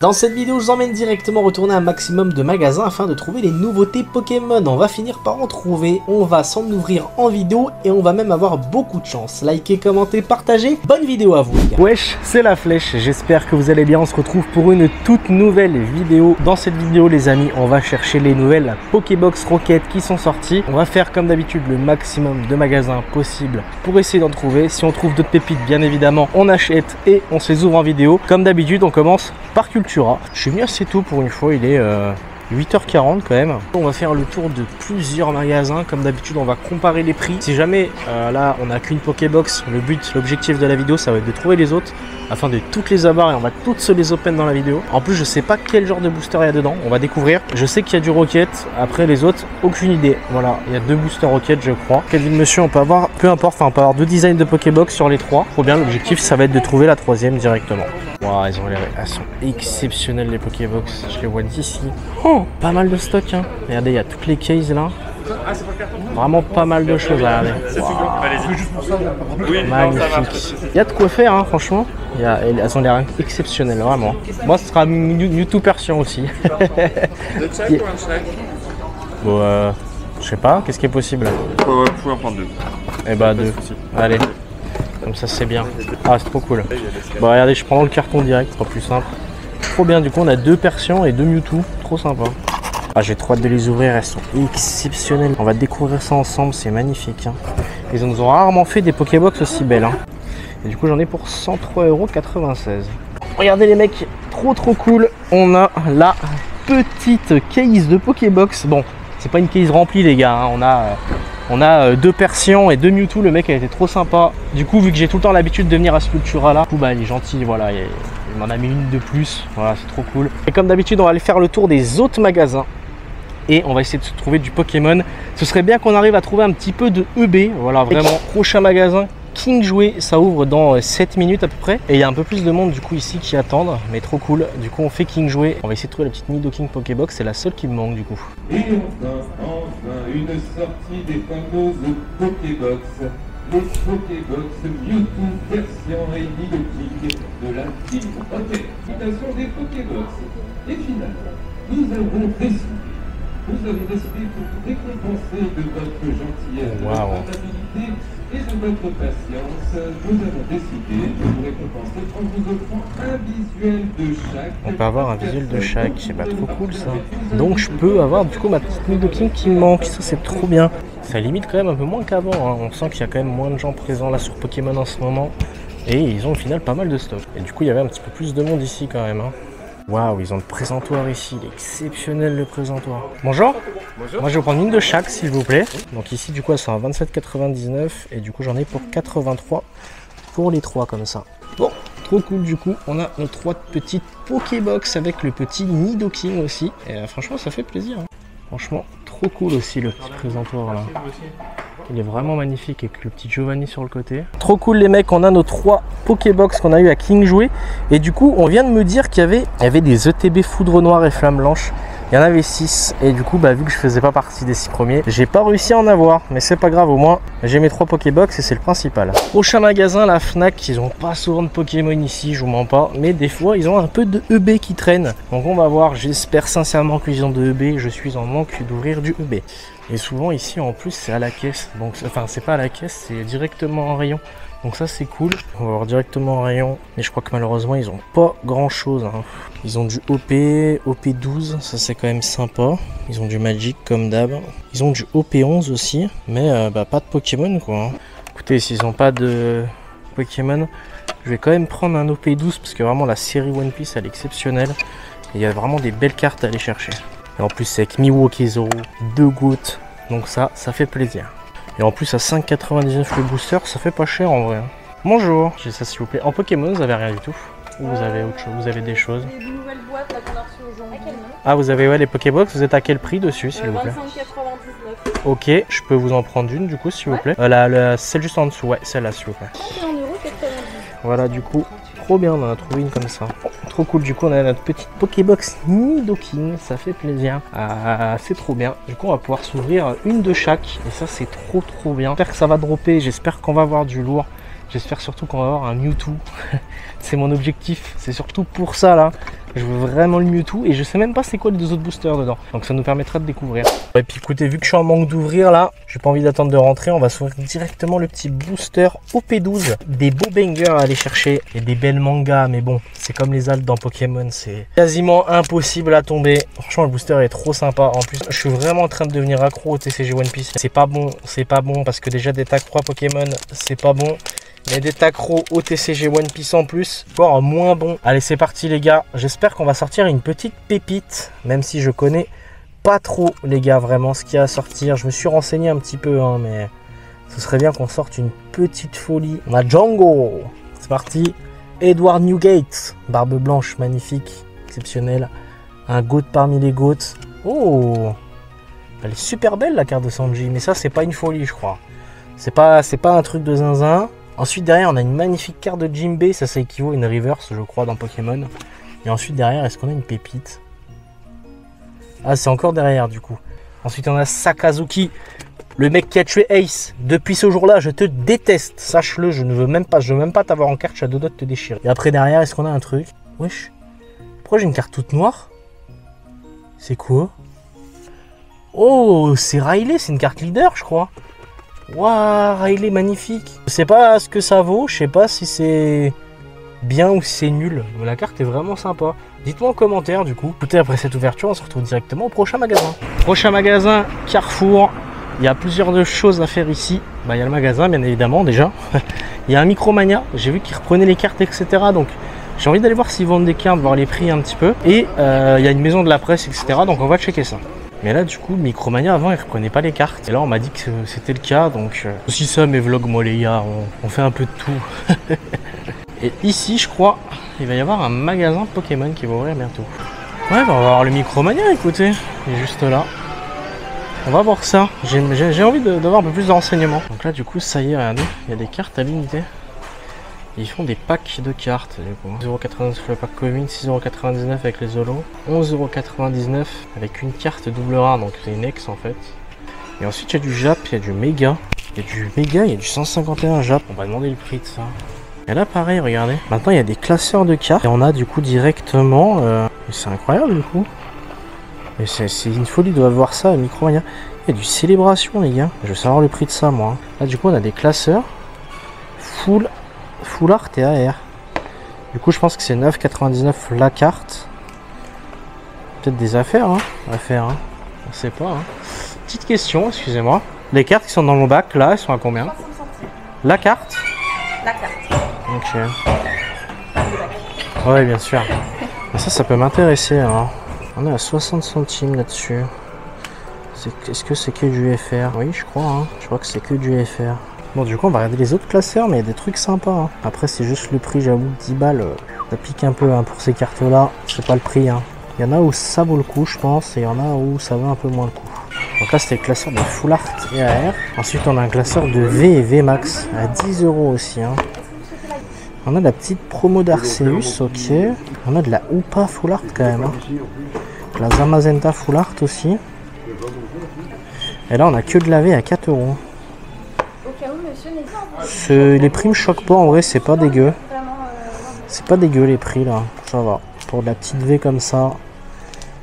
Dans cette vidéo, je vous emmène directement retourner un maximum de magasins afin de trouver les nouveautés Pokémon. On va finir par en trouver, on va s'en ouvrir en vidéo et on va même avoir beaucoup de chance. Likez, commentez, partagez. Bonne vidéo à vous les gars. Wesh, c'est la flèche, j'espère que vous allez bien. On se retrouve pour une toute nouvelle vidéo. Dans cette vidéo les amis, on va chercher les nouvelles Pokébox Rocket qui sont sorties. On va faire comme d'habitude le maximum de magasins possible pour essayer d'en trouver. Si on trouve d'autres pépites, bien évidemment, on achète et on se les ouvre en vidéo. Comme d'habitude, on commence par Cultura. Je suis venu assez tôt pour une fois, il est 8h40 quand même. On va faire le tour de plusieurs magasins. Comme d'habitude, on va comparer les prix. Si jamais là on n'a qu'une Pokébox, l'objectif de la vidéo ça va être de trouver les autres afin de toutes les avoir et on va toutes se les open dans la vidéo. En plus je sais pas quel genre de booster il y a dedans, on va découvrir. Je sais qu'il y a du Rocket, après les autres aucune idée. Voilà, il y a deux boosters Rocket je crois. Quelle monsieur on peut avoir, peu importe, enfin on peut avoir deux designs de Pokébox sur les trois. Trop bien, l'objectif ça va être de trouver la troisième directement. Wow, elles sont exceptionnelles les Pokébox, je les vois d'ici. Oh, pas mal de stock hein. Regardez, il y a toutes les cases là. Vraiment pas mal de choses à regarder. Wow. Magnifique. Il y a de quoi faire hein, franchement. Elles ont l'air exceptionnelles vraiment. Moi ce sera Mewtwo Persian aussi. Bon je sais pas, qu'est-ce qui est possible? Vous pouvez en prendre deux. Eh bah deux. Allez. Comme ça c'est bien. Ah c'est trop cool. Bon regardez, je prends le carton direct, ce sera plus simple. Trop bien, du coup on a deux Persians et deux Mewtwo. Trop sympa. Ah, j'ai trop hâte de les ouvrir, elles sont exceptionnelles. On va découvrir ça ensemble, c'est magnifique hein. Ils nous ont rarement fait des Pokébox aussi belles hein. Et du coup j'en ai pour 103,96 €. Regardez les mecs, trop cool. On a la petite case de Pokébox. Bon, c'est pas une case remplie les gars hein. On a deux Persians et deux Mewtwo. Le mec a été trop sympa. Du coup vu que j'ai tout le temps l'habitude de venir à ce Cultura là, du coup bah il est gentil, voilà. Il m'en a mis une de plus, voilà c'est trop cool. Et comme d'habitude on va aller faire le tour des autres magasins. Et on va essayer de se trouver du Pokémon. Ce serait bien qu'on arrive à trouver un petit peu de EB. Voilà, vraiment. Prochain magasin, Kingsway, ça ouvre dans 7 minutes à peu près. Et il y a un peu plus de monde du coup ici qui attendent. Mais trop cool. Du coup on fait Kingsway. On va essayer de trouver la petite Nidoking Pokébox. C'est la seule qui me manque du coup. Et enfin une sortie des fameuses Pokébox. Les Pokébox Mewtwo Persian et Nidoking de la Team Rocket. Citation des Pokébox. Et finalement, nous avons décidé. Nous avons décidé pour vous récompenser de votre gentillesse, de votre amabilité et de votre patience. Nous avons décidé de vous récompenser en vous offrant un visuel de chaque. On peut avoir un visuel de chaque, c'est pas trop cool ça. Donc je peux avoir du coup ma petite Nidoking qui me manque, ça c'est trop bien. Ça limite quand même un peu moins qu'avant, hein. On sent qu'il y a quand même moins de gens présents là sur Pokémon en ce moment. Et ils ont au final pas mal de stock. Et du coup il y avait un petit peu plus de monde ici quand même hein. Waouh, ils ont le présentoir ici, il est exceptionnel le présentoir. Bonjour. Bonjour. Moi je vais prendre une de chaque s'il vous plaît. Donc ici du coup elles sont à 27,99 et du coup j'en ai pour 83 pour les trois comme ça. Bon, trop cool du coup, on a nos trois petites Pokébox avec le petit Nidoking aussi. Et franchement ça fait plaisir. Hein. Franchement, trop cool aussi le petit présentoir là. Il est vraiment magnifique avec le petit Giovanni sur le côté. Trop cool les mecs, on a nos trois Pokébox qu'on a eu à Kingsway. Et du coup, on vient de me dire qu'il y avait des ETB Foudre Noire et Flamme Blanche. Il y en avait 6 et du coup, bah, vu que je faisais pas partie des 6 premiers, j'ai pas réussi à en avoir. Mais c'est pas grave, au moins, j'ai mes 3 Pokébox et c'est le principal. Prochain magasin, la Fnac, ils ont pas souvent de Pokémon ici, je vous mens pas. Mais des fois, ils ont un peu de EB qui traîne. Donc on va voir, j'espère sincèrement qu'ils ont de EB. Je suis en manque d'ouvrir du EB. Et souvent ici en plus c'est à la caisse, donc enfin c'est pas à la caisse, c'est directement en rayon. Donc ça c'est cool, on va voir directement en rayon. Mais je crois que malheureusement ils ont pas grand chose hein. Ils ont du OP12, ça c'est quand même sympa. Ils ont du Magic comme d'hab. Ils ont du OP11 aussi, mais bah, pas de Pokémon quoi hein. Écoutez, s'ils ont pas de Pokémon, je vais quand même prendre un OP12 parce que vraiment la série One Piece elle est exceptionnelle. Et il y a vraiment des belles cartes à aller chercher. Et en plus c'est avec Milwaukee Zoro, 2 gouttes, donc ça fait plaisir. Et en plus à 5,99 le booster, ça fait pas cher en vrai. Bonjour, j'ai ça s'il vous plaît. En Pokémon vous avez rien du tout? Ou vous avez autre chose? Vous avez des choses? Des nouvelles boîtes là qu'on a reçues aujourd'hui. Ah vous avez ouais les Pokébox, vous êtes à quel prix dessus s'il vous plaît? 25,99. Ok, je peux vous en prendre une du coup s'il vous plaît. Celle juste en dessous, ouais celle-là s'il vous plaît. 31,90 €. Voilà du coup, trop bien, on en a trouvé une comme ça. Trop cool, du coup on a notre petite Pokébox Nidoking, ça fait plaisir. C'est trop bien. Du coup on va pouvoir s'ouvrir une de chaque et ça c'est trop bien. J'espère que ça va dropper, j'espère qu'on va avoir du lourd. J'espère surtout qu'on va avoir un Mewtwo. C'est mon objectif, c'est surtout pour ça là. Je veux vraiment le Mewtwo et je sais même pas c'est quoi les 2 autres boosters dedans. Donc ça nous permettra de découvrir. Et puis écoutez, vu que je suis en manque d'ouvrir là, j'ai pas envie d'attendre de rentrer, on va s'ouvrir directement le petit booster OP12. Des beaux bangers à aller chercher et des belles mangas, mais bon, c'est comme les altes dans Pokémon, c'est quasiment impossible à tomber. Franchement, le booster est trop sympa. En plus, je suis vraiment en train de devenir accro au TCG One Piece. C'est pas bon parce que déjà d'être accro à Pokémon, c'est pas bon. Mais d'être accro au TCG One Piece en plus, encore moins bon. Allez, c'est parti les gars. J'espère qu'on va sortir une petite pépite, même si je connais pas trop les gars vraiment ce qu'il y a à sortir. Je me suis renseigné un petit peu, hein, mais ce serait bien qu'on sorte une petite folie. On a Django. C'est parti. Edward Newgate. Barbe blanche, magnifique, exceptionnelle. Un GOAT parmi les GOATs. Oh, elle est super belle la carte de Sanji, mais ça c'est pas une folie je crois. C'est pas un truc de zinzin. Ensuite derrière on a une magnifique carte de Jinbei, ça équivaut à une reverse je crois dans Pokémon. Et ensuite derrière est-ce qu'on a une pépite? Ah c'est encore derrière du coup. Ensuite on a Sakazuki, le mec qui a tué Ace. Depuis ce jour-là je te déteste, sache-le, je veux même pas t'avoir en carte, je suis à 2 doigts de te déchirer. Et après derrière est-ce qu'on a un truc? Wesh, pourquoi j'ai une carte toute noire? C'est quoi? Oh c'est Riley, c'est une carte leader je crois. Waouh, Riley magnifique. Je sais pas ce que ça vaut, je sais pas si c'est bien ou si c'est nul. Mais la carte est vraiment sympa. Dites-moi en commentaire du coup. Écoutez, après cette ouverture, on se retrouve directement au prochain magasin. Prochain magasin, Carrefour. Il y a plusieurs choses à faire ici. Bah, il y a le magasin bien évidemment déjà. Il y a un Micromania, j'ai vu qu'ils reprenaient les cartes etc. Donc j'ai envie d'aller voir s'ils vendent des cartes, voir les prix un petit peu. Et il y a une maison de la presse etc. Donc on va checker ça. Mais là du coup Micromania avant ils reprenaient pas les cartes et là on m'a dit que c'était le cas donc aussi ça mes vlogs moi les gars on fait un peu de tout. Et ici je crois il va y avoir un magasin Pokémon qui va ouvrir bientôt. Ouais bah, on va voir le Micromania écoutez, il est juste là. On va voir ça, j'ai envie d'avoir un peu plus de renseignements. Donc là du coup ça y est regardez, il y a des cartes à l'unité. Ils font des packs de cartes du coup. 0,99€ le pack commune, 6,99€ avec les holos, 11,99€ avec une carte double rare, donc c'est une ex en fait. Et ensuite il y a du Jap, il y a du méga. Il y a du méga, il y a du 151 Jap, on va demander le prix de ça. Et là pareil, regardez. Maintenant il y a des classeurs de cartes. Et on a du coup directement... c'est incroyable du coup. Mais c'est une folie de voir ça à Micromania. Il y a du célébration les gars. Je veux savoir le prix de ça moi. Là du coup on a des classeurs. Full art et AR. Du coup je pense que c'est 9,99€ la carte. Peut-être des affaires hein, à faire hein. On sait pas hein. Petite question, excusez-moi. Les cartes qui sont dans mon bac là, elles sont à combien? 60 centimes. La carte? La carte. Ok. Ouais bien sûr. Mais ça peut m'intéresser hein. On est à 60 centimes là-dessus. Est-ce que c'est que du FR? Oui je crois hein. Je crois que c'est que du FR. Bon du coup on va regarder les autres classeurs mais il y a des trucs sympas hein. Après c'est juste le prix, j'avoue 10 balles ça pique un peu hein, pour ces cartes là. C'est pas le prix hein. Il y en a où ça vaut le coup je pense et il y en a où ça vaut un peu moins le coup. Donc là c'était le classeur de Full Art et AR. Ensuite on a un classeur de V et V Max à 10€ aussi hein. On a de la petite promo d'Arceus, ok. On a de la Upa Full Art quand même hein. La Zamazenta Full Art aussi. Et là on a que de la V à 4€. Les prix me choquent pas en vrai, c'est pas dégueu. C'est pas dégueu les prix là, ça va. Pour de la petite V comme ça,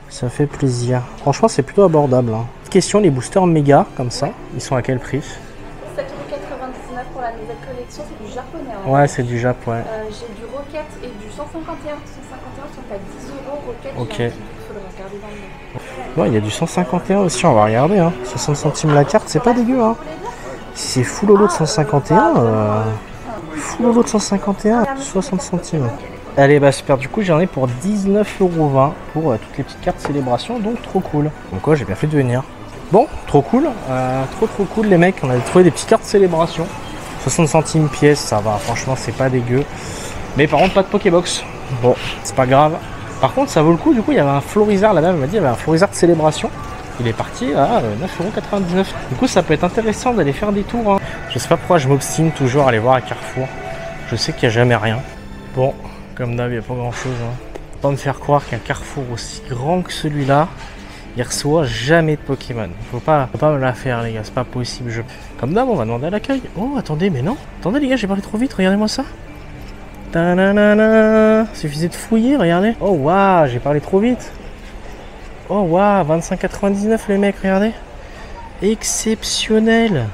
ça fait plaisir. Franchement c'est plutôt abordable hein. Question, les boosters méga comme ça, ils sont à quel prix? 7,99€ pour la nouvelle collection, c'est du japonais hein. Ouais c'est du Jap ouais. J'ai du Rocket et du 151. 151 sont à 10€, Rocket ok. Faudra regarder dans le... Bon il y a du 151 aussi, on va regarder hein. 60 centimes la carte, c'est pas dégueu hein. Si c'est full holo de 151, full holo de 151, 60 centimes. Allez bah super, du coup j'en ai pour 19,20€ pour toutes les petites cartes célébration, donc trop cool. Donc quoi j'ai bien fait de venir. Bon, trop cool, trop cool les mecs, on a trouvé des petites cartes célébration. 60 centimes pièce, ça va, franchement c'est pas dégueu. Mais par contre pas de Pokébox, bon c'est pas grave. Par contre ça vaut le coup, du coup il y avait un Florizard, la dame m'a dit il y avait un Florizard de célébration. Il est parti à 9,99€. Du coup ça peut être intéressant d'aller faire des tours hein. Je sais pas pourquoi je m'obstine toujours à aller voir à Carrefour. Je sais qu'il n'y a jamais rien. Bon, comme d'hab il n'y a pas grand chose hein. Pas me faire croire qu'un Carrefour aussi grand que celui-là il reçoit jamais de Pokémon. Faut pas me la faire les gars, c'est pas possible. Comme d'hab on va demander à l'accueil. Oh attendez mais non. Attendez les gars j'ai parlé trop vite, regardez-moi ça. Ta-na-na-na. Suffisait de fouiller, regardez. Oh waouh, j'ai parlé trop vite. Oh waouh, 25,99 les mecs, regardez. Exceptionnel.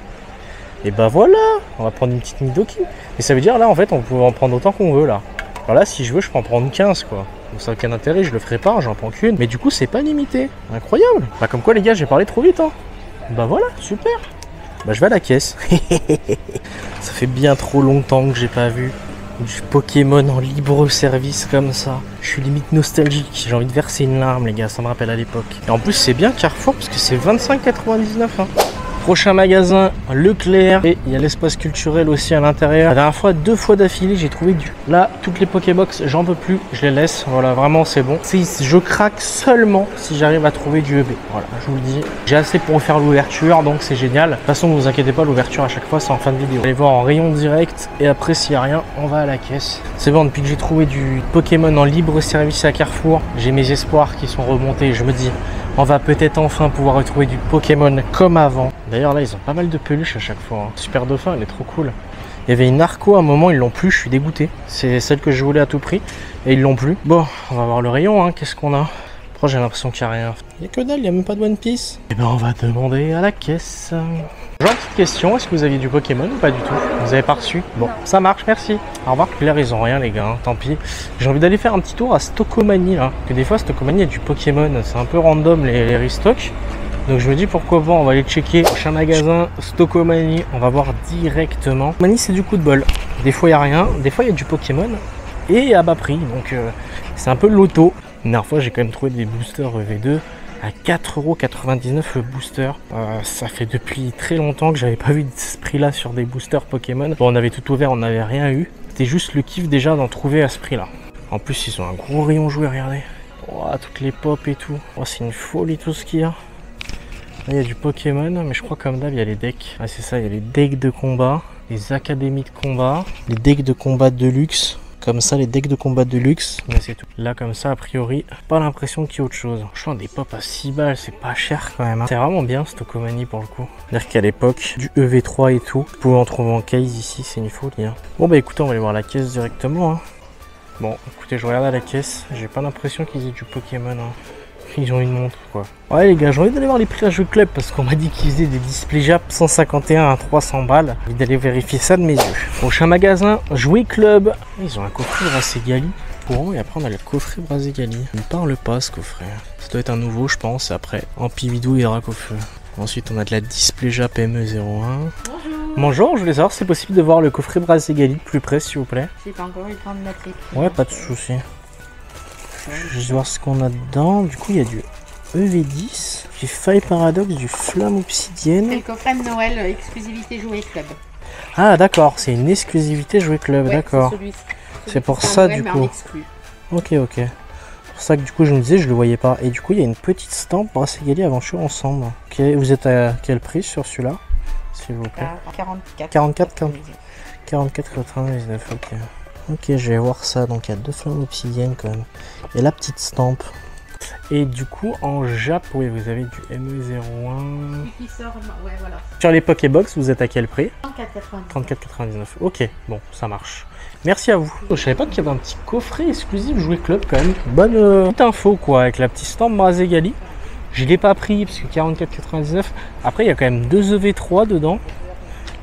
Et bah voilà, on va prendre une petite Nidoking. Et ça veut dire là en fait on peut en prendre autant qu'on veut là. Alors là si je veux je peux en prendre 15 quoi. Donc ça n'a aucun intérêt, je le ferai pas, j'en prends qu'une. Mais du coup c'est pas limité. Incroyable. Bah comme quoi les gars j'ai parlé trop vite hein. Bah voilà, super. Bah je vais à la caisse. Ça fait bien trop longtemps que j'ai pas vu du Pokémon en libre service comme ça. Je suis limite nostalgique, j'ai envie de verser une larme les gars, ça me rappelle à l'époque. Et en plus c'est bien Carrefour parce que c'est 25,99 hein. Prochain magasin, Leclerc. Et il y a l'espace culturel aussi à l'intérieur. La dernière fois, 2 fois d'affilée, j'ai trouvé du... Là, toutes les Pokébox, j'en peux plus. Je les laisse. Voilà, vraiment, c'est bon. Je craque seulement si j'arrive à trouver du EB. Voilà, je vous le dis. J'ai assez pour faire l'ouverture, donc c'est génial. De toute façon, ne vous inquiétez pas, l'ouverture à chaque fois, c'est en fin de vidéo. Allez voir en rayon direct. Et après, s'il n'y a rien, on va à la caisse. C'est bon, depuis que j'ai trouvé du Pokémon en libre service à Carrefour, j'ai mes espoirs qui sont remontés. Je me dis... On va peut-être enfin pouvoir retrouver du Pokémon comme avant. D'ailleurs là ils ont pas mal de peluches à chaque fois. Hein. Super Dauphin elle est trop cool. Il y avait une Arco à un moment, ils l'ont plus, je suis dégoûté. C'est celle que je voulais à tout prix et ils l'ont plus. Bon, on va voir le rayon, hein. Qu'est-ce qu'on a? Pourquoi j'ai l'impression qu'il n'y a rien? Il n'y a que dalle, il n'y a même pas de One Piece. Et ben on va demander à la caisse. J'ai une petite question, est-ce que vous aviez du Pokémon ou pas du tout? Vous avez pas reçu? Bon, ça marche, merci. Au revoir. Là ils ont rien les gars, hein, tant pis. J'ai envie d'aller faire un petit tour à Stockomanie là. Que des fois Stockomanie il y a du Pokémon, c'est un peu random les restocks. Donc je me dis pourquoi pas, on va aller checker. Prochain magasin, Stockomanie, on va voir directement. Manie c'est du coup de bol. Des fois il n'y a rien, des fois il y a du Pokémon. Et à bas prix, donc c'est un peu loto. La dernière fois j'ai quand même trouvé des boosters V2 à 4,99€ le booster. Ça fait depuis très longtemps que j'avais pas vu ce prix là sur des boosters Pokémon. Bon on avait tout ouvert, on n'avait rien eu. C'était juste le kiff déjà d'en trouver à ce prix là. En plus ils ont un gros rayon jouet, regardez. Oh, toutes les pop et tout. Oh, c'est une folie tout ce qu'il y a. Là il y a du Pokémon, mais je crois comme d'hab il y a les decks. Ah c'est ça, il y a les decks de combat, les académies de combat, les decks de combat de luxe. Comme ça, les decks de combat de luxe, mais c'est tout. Là, comme ça, a priori, pas l'impression qu'il y a autre chose. Je sens des pop à 6 balles, c'est pas cher quand même. Hein. C'est vraiment bien, Stockomanie pour le coup. C'est-à-dire qu'à l'époque, du EV3 et tout, vous pouvez en trouver en case ici, c'est une folie. Hein. Bon, bah écoutez, on va aller voir la caisse directement. Hein. Bon, écoutez, je regarde à la caisse, j'ai pas l'impression qu'ils aient du Pokémon. Hein. Ils ont une montre quoi. Ouais les gars, j'ai envie d'aller voir les prix à Jeux Club parce qu'on m'a dit qu'ils faisaient des displays Jap 151 à 300 balles. J'ai envie d'aller vérifier ça de mes yeux. Prochain magasin, Jouet Club. Ils ont un coffret Braségali. Et après on a le coffret Braségali. Il ne parle pas ce coffret. Ça doit être un nouveau je pense. Et après, Ampividou et Dracofeu. Ensuite on a de la display Jap ME01. Bonjour. Bonjour, je voulais savoir si c'est possible de voir le coffret Braségali de plus près s'il vous plaît. J'ai pas encore eu le temps de mettre les prix. Ouais, pas de soucis. Je vais voir ce qu'on a dedans. Du coup, il y a du EV10, du Faille Paradoxe, du Flamme Obsidienne. C'est le coffret de Noël, exclusivité Jouet Club. Ah, d'accord, c'est une exclusivité Jouet Club, Ouais, d'accord. C'est pour ça, Noël, du mais coup. en exclu. Ok, ok. C'est pour ça que du coup, je me disais, je le voyais pas. Et du coup, il y a une petite stamp Braségali Aventure Ensemble. Ok, vous êtes à quel prix sur celui-là, s'il vous plaît? 44,99, ok. Ok, je vais voir ça. Donc il y a 2 flammes obsidiennes quand même. Et la petite stampe. Et du coup, en Jap, oui, vous avez du ME01. Qui sort, ouais, voilà. Sur les Pokébox, vous êtes à quel prix? 34,99. 34,99. Ok, bon, ça marche. Merci à vous. Je savais pas qu'il y avait un petit coffret exclusif Jouet Club quand même. Bonne petite info quoi, avec la petite stamp Braségali. Je l'ai pas pris parce que 44,99. Après, il y a quand même 2 EV3 dedans.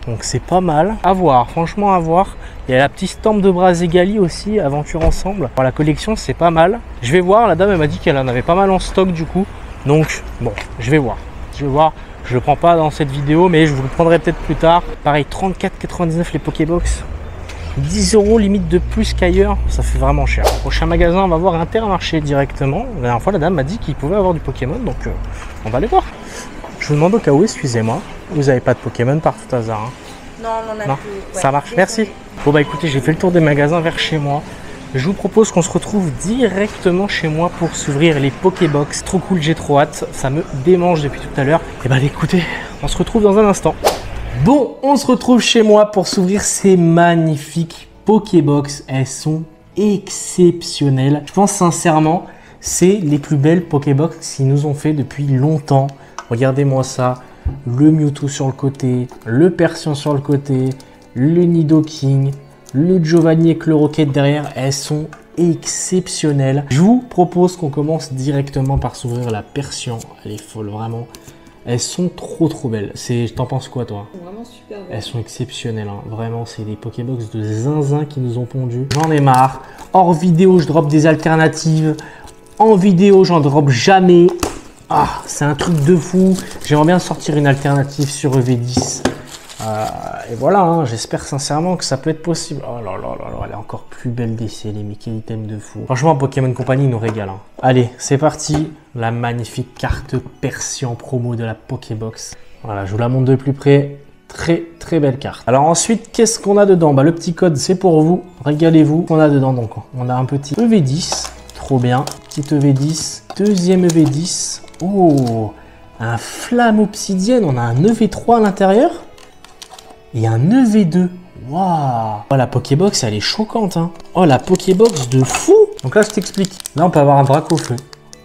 Donc c'est pas mal. À voir, franchement à voir. Il y a la petite stamp de Braségali aussi, Aventure Ensemble. Alors, la collection c'est pas mal. Je vais voir, la dame elle m'a dit qu'elle en avait pas mal en stock du coup. Donc bon, je vais voir. Je le prends pas dans cette vidéo mais je vous le prendrai peut-être plus tard. Pareil, 34,99 les Pokébox. 10€ limite de plus qu'ailleurs, ça fait vraiment cher. Prochain magasin, on va voir Intermarché directement. La dernière fois la dame m'a dit qu'il pouvait avoir du Pokémon, donc on va aller voir. Je vous demande au cas où, excusez-moi, vous n'avez pas de Pokémon par tout hasard hein? Non, on en a Non, plus. Ouais. ça marche, merci. Bon bah écoutez, j'ai fait le tour des magasins vers chez moi. Je vous propose qu'on se retrouve directement chez moi pour s'ouvrir les Pokébox. Trop cool, j'ai trop hâte, ça me démange depuis tout à l'heure. Et bah écoutez, on se retrouve dans un instant. Bon, on se retrouve chez moi pour s'ouvrir ces magnifiques Pokébox. Elles sont exceptionnelles. Je pense sincèrement, c'est les plus belles Pokébox qu'ils nous ont fait depuis longtemps. Regardez-moi ça. Le Mewtwo sur le côté, le Persian sur le côté, le Nidoking, le Giovanni avec le Rocket derrière, elles sont exceptionnelles. Je vous propose qu'on commence directement par s'ouvrir la Persian. Elle est folle, vraiment. Elles sont trop belles. T'en penses quoi, toi? Vraiment super belles. Elles sont exceptionnelles, hein. Vraiment, c'est des Pokébox de zinzin qui nous ont pondu. J'en ai marre. Hors vidéo, je drop des alternatives. En vidéo, j'en drop jamais. Ah, c'est un truc de fou. J'aimerais bien sortir une alternative sur EV10. Et voilà, hein, j'espère sincèrement que ça peut être possible. Oh là là là là, elle est encore plus belle d'essai, mais quel item de fou. Franchement, Pokémon Company nous régale. Hein. Allez, c'est parti. La magnifique carte Persian promo de la Pokébox. Voilà, je vous la montre de plus près. Très belle carte. Alors ensuite, qu'est-ce qu'on a dedans? Bah, le petit code, c'est pour vous. Régalez-vous. Qu'on a dedans donc? On a un petit EV10. Trop bien. Petit EV10. Deuxième EV10. Oh, un flamme obsidienne. On a un EV3 à l'intérieur. Et un EV2. Waouh! Oh, la Pokébox, elle est choquante. Hein. Oh, la Pokébox de fou! Donc là, je t'explique. Là, on peut avoir un Dracofeu.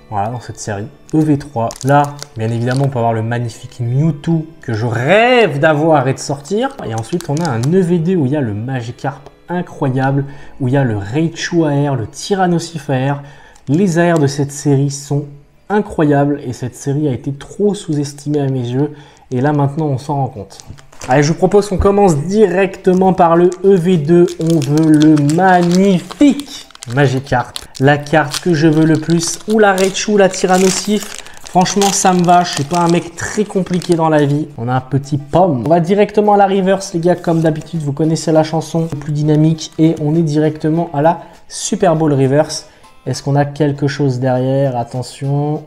Voilà, dans cette série. EV3. Là, bien évidemment, on peut avoir le magnifique Mewtwo que je rêve d'avoir et de sortir. Et ensuite, on a un EV2 où il y a le Magikarp incroyable, où il y a le Raichu AR, le Tyrannosif AR. Les AR de cette série sont incroyables et cette série a été trop sous-estimée à mes yeux. Et là, maintenant, on s'en rend compte. Allez, je vous propose qu'on commence directement par le EV2. On veut le magnifique Magikarp. La carte que je veux le plus. Ou la Raichu, ou la Tyrannosif. Franchement, ça me va. Je suis pas un mec très compliqué dans la vie. On a un petit pomme. On va directement à la reverse, les gars. Comme d'habitude, vous connaissez la chanson. Plus dynamique. Et on est directement à la Super Bowl reverse. Est-ce qu'on a quelque chose derrière? Attention.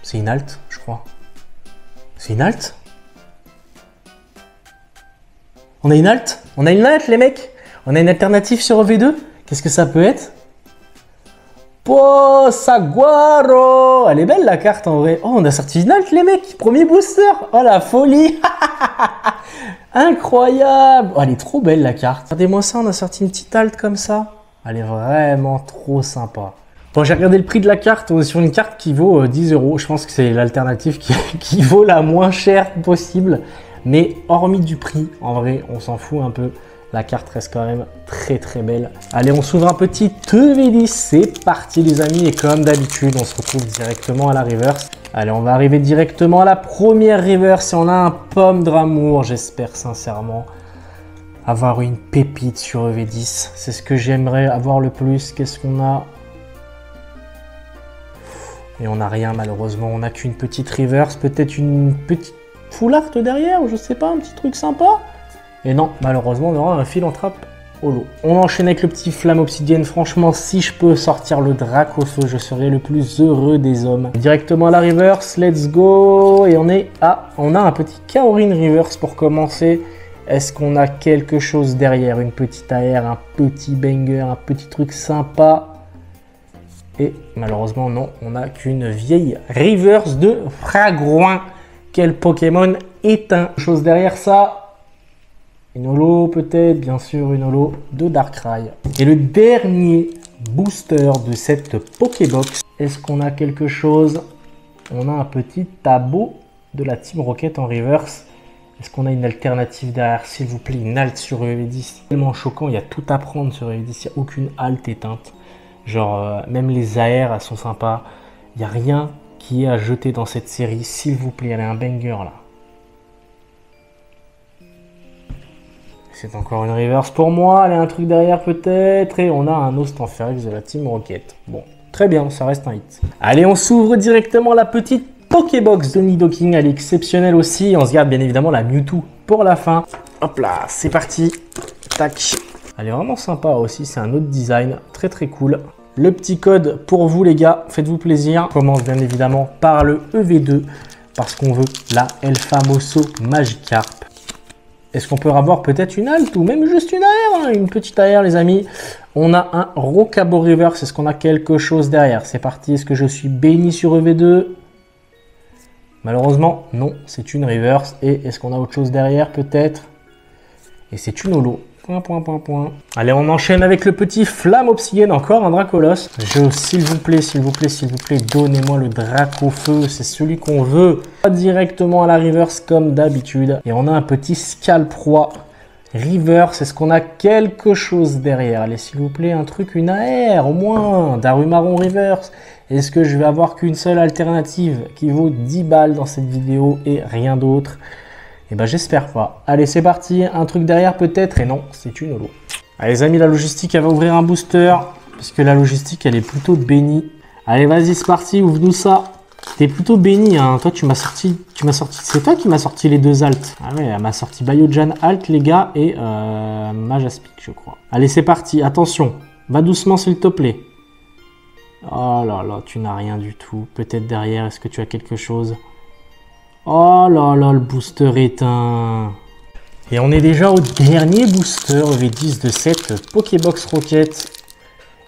C'est une halte, je crois. C'est une halte? On a une halte? On a une halte, les mecs? On a une alternative sur EV2? Qu'est-ce que ça peut être? Oh, Saguaro! Elle est belle, la carte, en vrai. Oh, on a sorti une halte, les mecs! Premier booster! Oh, la folie! Incroyable! Oh, elle est trop belle, la carte. Regardez-moi ça, on a sorti une petite halte comme ça. Elle est vraiment trop sympa. Bon, j'ai regardé le prix de la carte. On est sur une carte qui vaut 10 €. Je pense que c'est l'alternative qui vaut la moins chère possible. Mais hormis du prix, en vrai, on s'en fout un peu. La carte reste quand même très belle. Allez, on s'ouvre un petit EV10. C'est parti, les amis. Et comme d'habitude, on se retrouve directement à la reverse. Allez, on va arriver directement à la première reverse. Et on a un pomme d'amour. J'espère sincèrement avoir une pépite sur EV10. C'est ce que j'aimerais avoir le plus. Qu'est-ce qu'on a? Et on n'a rien, malheureusement. On n'a qu'une petite reverse. Peut-être une petite full art derrière, ou je sais pas, un petit truc sympa. Et non, malheureusement, on aura un Philanthrope holo. On enchaîne avec le petit flamme obsidienne. Franchement, si je peux sortir le Dracofeu, je serai le plus heureux des hommes. Directement à la reverse, let's go. Et on a un petit Kaorin reverse pour commencer. Est-ce qu'on a quelque chose derrière? Une petite AR, un petit banger, un petit truc sympa? Et malheureusement, non, on n'a qu'une vieille reverse de Fragouin. Quel Pokémon éteint. Chose derrière ça. Une holo peut-être, bien sûr, une holo de Darkrai. Et le dernier booster de cette Pokébox. Est-ce qu'on a quelque chose? On a un petit Tabo de la Team Rocket en reverse. Est-ce qu'on a une alternative derrière? S'il vous plaît, une halte sur EV10. C'est tellement choquant, il y a tout à prendre sur EV10. Il n'y a aucune halte éteinte. Genre, même les AR, elles sont sympas. Il n'y a rien qui est à jeter dans cette série. S'il vous plaît, elle est un banger là. C'est encore une reverse pour moi. Elle a un truc derrière peut-être. Et on a un Ostanferix de la Team Rocket. Bon, très bien, ça reste un hit. Allez, on s'ouvre directement la petite Pokébox de Nidoking. Elle est exceptionnelle aussi. On se garde bien évidemment la Mewtwo pour la fin. Hop là, c'est parti. Tac. Elle est vraiment sympa aussi. C'est un autre design. Très cool. Le petit code pour vous les gars. Faites-vous plaisir. On commence bien évidemment par le EV2. Parce qu'on veut la El Famoso Magikarp. Est-ce qu'on peut avoir peut-être une halte ou même juste une AR, hein, une petite AR les amis. On a un Rocabo Reverse. Est-ce qu'on a quelque chose derrière? C'est parti. Est-ce que je suis béni sur EV2? Malheureusement, non. C'est une Reverse. Et est-ce qu'on a autre chose derrière peut-être? Et c'est une holo. Point. Allez, on enchaîne avec le petit flamme obsidienne. Encore un Dracolos. S'il vous plaît, donnez-moi le Dracofeu. C'est celui qu'on veut. Directement à la reverse comme d'habitude. Et on a un petit Scalproie Reverse, est-ce qu'on a quelque chose derrière? Allez, s'il vous plaît, un truc, une AR, au moins. Darumaron Reverse. Est-ce que je vais avoir qu'une seule alternative qui vaut 10 balles dans cette vidéo et rien d'autre? Eh ben, j'espère pas. Allez, c'est parti. Un truc derrière peut-être, et non, c'est une holo. Allez, les amis, la logistique, elle va ouvrir un booster, puisque la logistique, elle est plutôt bénie. Allez, vas-y, c'est parti, ouvre-nous ça. T'es plutôt béni, hein. Toi, tu m'as sorti, c'est toi qui m'as sorti les deux alts. Ah ouais, elle m'a sorti Biojan alt, les gars, et Majaspic, je crois. Allez, c'est parti, attention. Va doucement, s'il te plaît. Oh là là, tu n'as rien du tout. Peut-être derrière, est-ce que tu as quelque chose? Oh là là, le booster éteint. Et on est déjà au dernier booster V10 de cette Pokébox Rocket.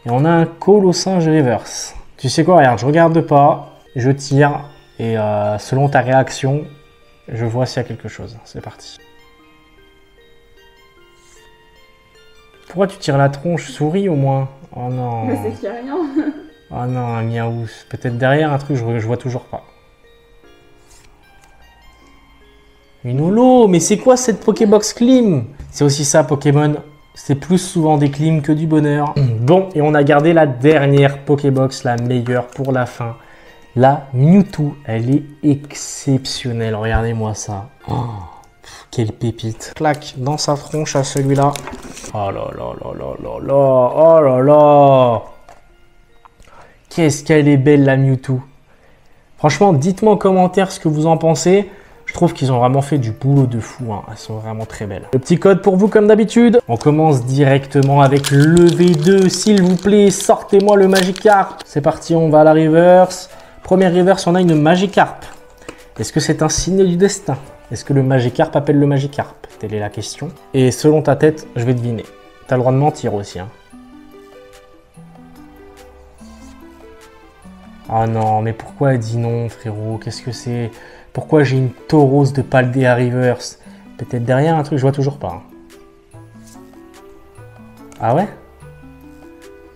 Et on a un Colossinge Reverse. Tu sais quoi, regarde, je regarde pas. Je tire et selon ta réaction, je vois s'il y a quelque chose. C'est parti. Pourquoi tu tires la tronche? Souris au moins. Oh non. Mais c'est qu'il n'y a rien. Oh non, un miaou. Peut-être derrière un truc, je vois toujours pas. Une holo, mais c'est quoi cette Pokébox Clim? C'est aussi ça Pokémon. C'est plus souvent des clims que du bonheur. Bon, et on a gardé la dernière Pokébox, la meilleure pour la fin. La Mewtwo, elle est exceptionnelle. Regardez-moi ça. Oh, quelle pépite. Clac, dans sa tronche à celui-là. Oh là là là là là là. Oh là là. Qu'est-ce qu'elle est belle la Mewtwo. Franchement, dites-moi en commentaire ce que vous en pensez. Je trouve qu'ils ont vraiment fait du boulot de fou. Hein. Elles sont vraiment très belles. Le petit code pour vous comme d'habitude. On commence directement avec le V2. S'il vous plaît, sortez-moi le Magikarp. C'est parti, on va à la reverse. Première reverse, on a une Magikarp. Est-ce que c'est un signe du destin? Est-ce que le Magikarp appelle le Magikarp? Telle est la question. Et selon ta tête, je vais deviner. T'as le droit de mentir aussi. Hein. Ah non, mais pourquoi elle dit non, frérot? Qu'est-ce que c'est? Pourquoi j'ai une Tauros de Paldea Reverse? Peut-être derrière un truc, je vois toujours pas. Hein. Ah ouais?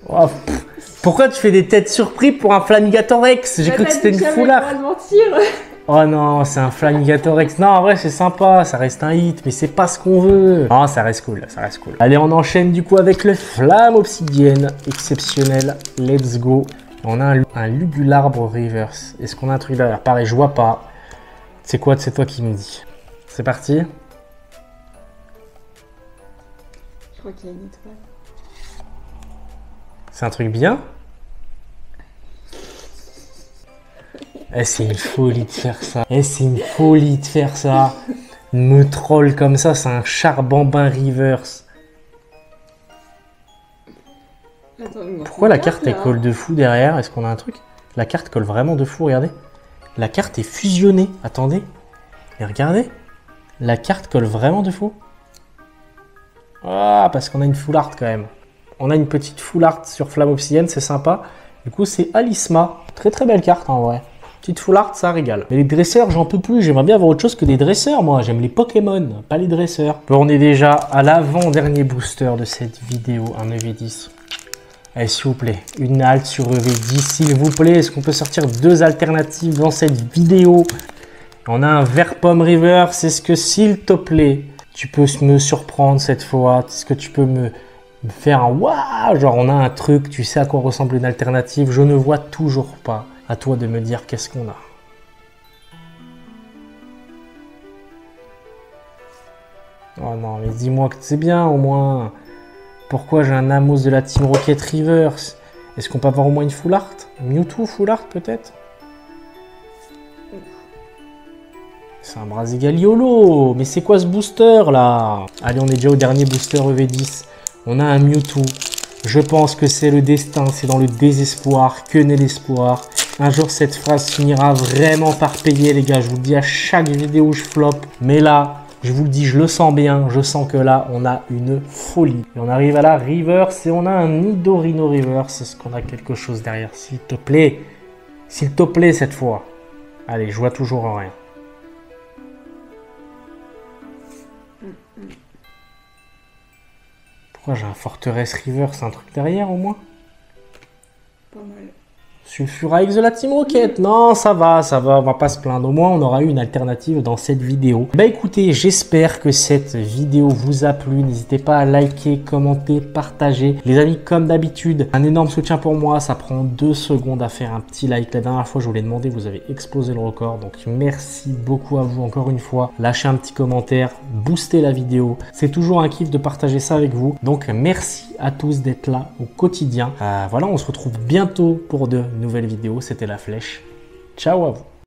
Oh, pourquoi tu fais des têtes surprises pour un Flamigator Rex? J'ai cru que c'était une foulard. Oh non, c'est un Flamigator Rex. Non, en vrai, c'est sympa, ça reste un hit, mais c'est pas ce qu'on veut. Ah, ça reste cool, ça reste cool. Allez, on enchaîne du coup avec le Flamme Obsidienne. Exceptionnel, let's go. On a un Lugularbre Reverse. Est-ce qu'on a un truc derrière? Pareil, je vois pas. C'est quoi? C'est toi qui me dis. C'est parti. Je crois qu'il y a une étoile. C'est un truc bien? Eh, c'est une folie de faire ça. Eh, c'est une folie de faire ça. Me troll comme ça, c'est un Charbambin Reverse. Attends, pourquoi la carte elle colle de fou derrière? Est-ce qu'on a un truc? La carte colle vraiment de fou, regardez. La carte est fusionnée. Attendez. Et regardez. La carte colle vraiment de fou. Ah, parce qu'on a une full art quand même. On a une petite full art sur Flamme Obsidienne, c'est sympa. Du coup, c'est Alisma. Très très belle carte en vrai. Petite full art, ça régale. Mais les dresseurs, j'en peux plus. J'aimerais bien avoir autre chose que des dresseurs, moi. J'aime les Pokémon, pas les dresseurs. Bon, on est déjà à l'avant-dernier booster de cette vidéo, un EV10. Allez, s'il vous plaît, une halte sur EV10, s'il vous plaît. Est-ce qu'on peut sortir deux alternatives dans cette vidéo? On a un vert pomme reverse. Est-ce que, s'il te plaît, tu peux me surprendre cette fois? Est-ce que tu peux me faire un waouh? Genre, on a un truc, tu sais à quoi ressemble une alternative? Je ne vois toujours pas. À toi de me dire qu'est-ce qu'on a. Oh non, mais dis-moi que c'est bien au moins. Pourquoi j'ai un Amos de la Team Rocket Reverse? Est-ce qu'on peut avoir au moins une full art? Mewtwo full art peut-être? C'est un Brasigaliolo. Mais c'est quoi ce booster là? Allez, on est déjà au dernier booster EV10. On a un Mewtwo. Je pense que c'est le destin, c'est dans le désespoir que naît l'espoir. Un jour, cette phrase finira vraiment par payer, les gars. Je vous le dis à chaque vidéo où je flop. Mais là, je vous le dis, je le sens bien. Je sens que là, on a une folie. Et on arrive à la reverse et on a un Nidorino reverse. Est-ce qu'on a quelque chose derrière? S'il te plaît. S'il te plaît, cette fois. Allez, je vois toujours en rien. Pourquoi j'ai un Forteresse reverse? Un truc derrière, au moins? Pas mal. Sulfurix de la Team Rocket. Non, ça va, on va pas se plaindre. Au moins, on aura eu une alternative dans cette vidéo. Bah écoutez, j'espère que cette vidéo vous a plu. N'hésitez pas à liker, commenter, partager. Les amis, comme d'habitude, un énorme soutien pour moi. Ça prend 2 secondes à faire un petit like. La dernière fois, je vous l'ai demandé, vous avez explosé le record. Donc, merci beaucoup à vous encore une fois. Lâchez un petit commentaire, boostez la vidéo. C'est toujours un kiff de partager ça avec vous. Donc, merci à tous d'être là au quotidien. Voilà, on se retrouve bientôt pour de nouvelles vidéos. C'était La Flèche. Ciao à vous.